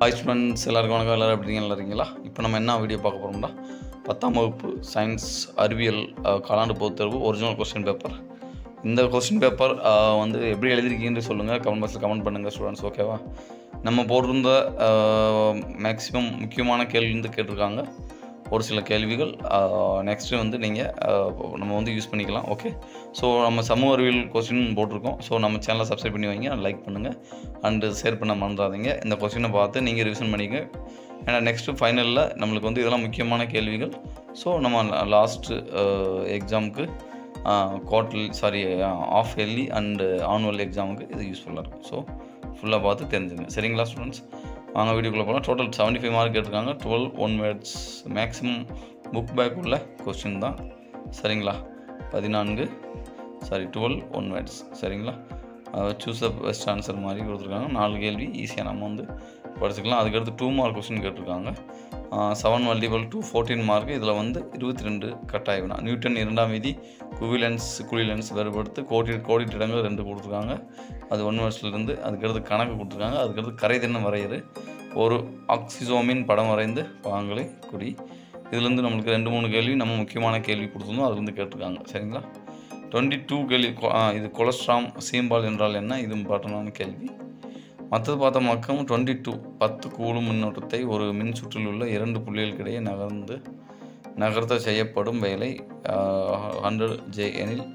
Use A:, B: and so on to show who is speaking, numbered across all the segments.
A: Hi students, எல்லாருக்கும் வணக்கம். எல்லோரும் எப்படிங்க? நல்லா இருக்கீங்களா? இப்போ நம்ம என்ன வீடியோ பார்க்க போகிறோம்னா 10ஆம் வகுப்பு சயின்ஸ் அறிவியல் காலாண்டு பொதுத் தேர்வு ஒரிஜினல் கொஸ்டின் பேப்பர். இந்த கொஸ்டின் பேப்பர் வந்து எப்படி எழுதிருக்கீங்கன்னு சொல்லுங்கள், கமெண்ட் பாக்ஸில் கமெண்ட் பண்ணுங்கள் ஸ்டூடெண்ட்ஸ். ஓகேவா? நம்ம போட்டிருந்த மேக்ஸிமம் முக்கியமான கேள்வி வந்து கேட்டிருக்காங்க. ஒரு சில கேள்விகள் நெக்ஸ்ட்டு வந்து நீங்கள் நம்ம வந்து யூஸ் பண்ணிக்கலாம். ஓகே, ஸோ நம்ம சமூக அறிவியல் கொஸ்டின் போட்டிருக்கோம். ஸோ நம்ம சேனலை சப்ஸ்கிரைப் பண்ணி வைங்க, லைக் பண்ணுங்கள் அண்டு ஷேர் பண்ண மறந்துடாதீங்க. இந்த கொஸ்டினை பார்த்து நீங்கள் ரிவிஷன் பண்ணிக்க. ஏன்னா நெக்ஸ்ட்டு ஃபைனலில் நம்மளுக்கு வந்து இதெல்லாம் முக்கியமான கேள்விகள். ஸோ நம்ம லாஸ்ட்டு எக்ஸாமுக்கு ஆஃப் இயர்லி அண்டு ஆனுவல் எக்ஸாமுக்கு இது யூஸ்ஃபுல்லாக இருக்கும். ஸோ ஃபுல்லாக பார்த்து தெரிஞ்சுங்க. சரிங்களா ஸ்டூடெண்ட்ஸ்? வாங்க வீடியோக்குள்ளே போகலாம். டோட்டல் 75 மார்க் கேட்டிருக்காங்க. 12 1 வேர்ட்ஸ் மேக்ஸிமம் புக் பேக் உள்ள கொஸ்டின் தான். சரிங்களா? 12 1 வேர்ட்ஸ். சரிங்களா? சூஸ் த பெஸ்ட் ஆன்சர் மாதிரி கொடுத்துருக்காங்க. 4 கேள்வி ஈஸியாக நம்ம வந்து படிச்சுக்கலாம். அதுக்கடுத்து 2 மார்க் கொஸ்டின் கேட்டிருக்காங்க. 7 மல்டிபிள் டு 14 மார்க். இதில் வந்து 22 கட்டாய வினா. நியூட்டன் 2ஆம் விதி, குவிலென்ஸ் வேறுபடுத்து, கோடிட்டிடங்கள் 2 கொடுத்துருக்காங்க. அது 1 வேர்ட்ஸ்லேருந்து. அதுக்கடுத்து கணக்கு கொடுத்துருக்காங்க. அதுக்கடுத்து கரைதிறன் வரையறு, ஒரு ஆக்சிசோமின் படம் வரைந்து பாகங்களை குறி. இதுலேருந்து நம்மளுக்கு 2-3 கேள்வி நம்ம முக்கியமான கேள்வி கொடுத்துருந்தோம், அதுலேருந்து கேட்டிருக்காங்க. சரிங்களா? 22 கேள்வி. இது கொலஸ்ட்ராம் சீம்பால் என்றால் என்ன? இது இம்பார்ட்டண்டான கேள்வி. மற்றது பார்த்த மக்கம் 22 10 கூலும் மின்னோட்டத்தை ஒரு மின் சுற்றில் உள்ள 2 புள்ளிகளுக்கிடையே நகர்த்த செய்யப்படும் வேலை 100 J எனில்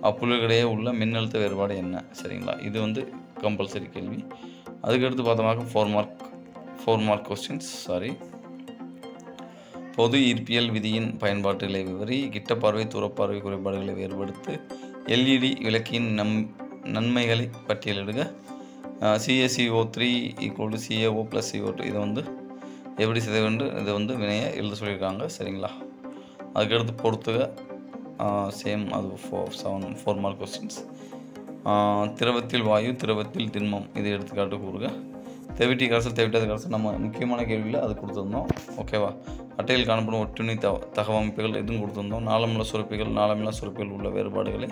A: அப்புள்ளிகளிடையே உள்ள மின்னழுத்த வேறுபாடு என்ன? சரிங்களா? இது வந்து கம்பல்சரி கேள்வி. அதுக்கடுத்து பார்த்தோம்னாக்க 4 மார்க் கொஸ்டின்ஸ். பொது ஈர்ப்பியல் விதியின் பயன்பாட்டுகளை விவரி, கிட்டப்பார்வை தூரப்பார்வை குறைபாடுகளை வேறுபடுத்து, LED விளக்கியின் நன்மைகளை பட்டியலிடுக, CaCO3 = CaO + CO2 இதை வந்து எப்படி செய்ய வேண்டும், இதை வந்து வினையை எழுத சொல்லியிருக்காங்க. சரிங்களா? அதுக்கடுத்து பொறுத்துக சேம், அது 4 மார்க் கொஸ்டின்ஸ். திரவத்தில் வாயு, திரவத்தில் திண்மம், இதை எடுத்துக்காட்டு கூறுக. தெவிட்டி கரைசல், தெவிட்டாத கரைசல் நம்ம முக்கியமான கேள்வியில் அது கொடுத்துருந்தோம். ஓகேவா? அட்டையில் காணப்படும் ஒட்டுண்ணி தகவமைப்புகள் எதுவும் கொடுத்துருந்தோம். நாளமில்லா சுரப்பிகள் உள்ள வேறுபாடுகளை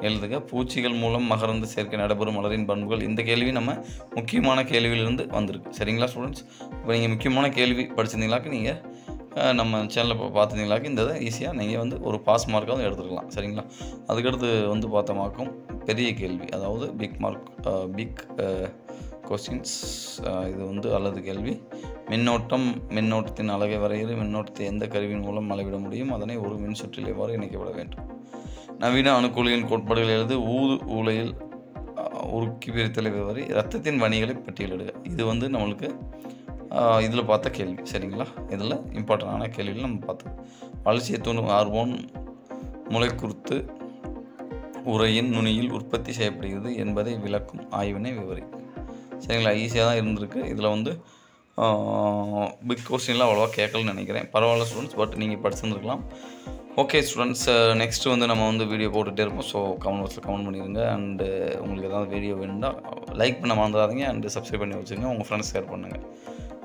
A: எழுதுக. பூச்சிகள் மூலம் மகரந்த சேர்க்கை நடைபெறும் மலரின் பண்புகள். இந்த கேள்வி நம்ம முக்கியமான கேள்வியிலிருந்து வந்திருக்கு. சரிங்களா ஸ்டூடெண்ட்ஸ்? இப்போ நீங்கள் முக்கியமான கேள்வி படிச்சிருந்தீங்களாக்கு நீங்கள் நம்ம சேனலில் பார்த்துருந்தீங்களாக்கு இந்த ஈஸியாக நீங்கள் வந்து ஒரு பாஸ் மார்க்காக எடுத்துக்கலாம். சரிங்களா? அதுக்கடுத்து வந்து பார்த்தோமாக்கும் பெரிய கேள்வி, அதாவது பிக் கொஸ்டின்ஸ். இது வந்து அல்லது கேள்வி. மின்னோட்டத்தின் அலகை வரையறு, மின்னோட்டத்தை எந்த கருவியின் மூலம் அளவிட முடியும், அதனை ஒரு மின் சுற்றில் எவ்வாறு இணைக்கப்பட வேண்டும், நவீன அணுக்குழியின் கோட்பாடுகள் எழுது, ஊலையில் உருக்கி பிரித்தலை விவரி, இரத்தத்தின் வணிகளை பட்டியலிடுக. இது வந்து நம்மளுக்கு இதில் பார்த்த கேள்வி. சரிங்களா? இதில் இம்பார்ட்டண்டான கேள்விகள் நம்ம பார்த்தோம். வளர்ச்சியை தூண்டும் ஹார்மோன் முளைக்குறுத்து உரையின் நுனியில் உற்பத்தி செய்யப்படுகிறது என்பதை விளக்கும் ஆய்வினை விவரி. சரிங்களா? ஈஸியாக தான் இருந்திருக்கு. இதில் வந்து பிக் கொஸ்டின்லாம் அவ்வளோவா கேட்கலன்னு நினைக்கிறேன். பரவாயில்ல ஸ்டூடெண்ட்ஸ், பட் நீங்கள் படிச்சிருந்துருக்கலாம். ஓகே ஸ்டூடெண்ட்ஸ், நெக்ஸ்ட்டு வந்து நம்ம வந்து வீடியோ போட்டுகிட்டே இருப்போம். ஸோ கமெண்ட் பாக்ஸில் கமெண்ட் பண்ணிடுங்க. அண்டு உங்களுக்கு ஏதாவது வீடியோ வேணும்னா லைக் பண்ண மறந்துடாதீங்க. அண்டு சப்ஸ்கிரைப் பண்ணி வச்சுங்க. உங்கள் ஃப்ரெண்ட்ஸ் ஷேர் பண்ணுங்கள்.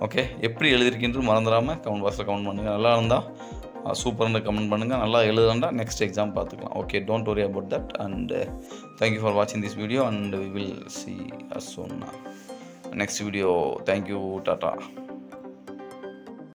A: ஓகே, எப்படி எழுதிருக்கின்றது மறந்துடாமல் கமெண்ட் பாக்ஸில் கமெண்ட் பண்ணுங்கள். நல்லா இருந்தால் சூப்பர்னு கமெண்ட் பண்ணுங்கள். நல்லா எழுதுண்டா நெக்ஸ்ட் எக்ஸாம் பார்த்துக்கலாம். Okay, don't worry about that, and thank you for watching this video, and we will see us soon next video. Thank you, tata.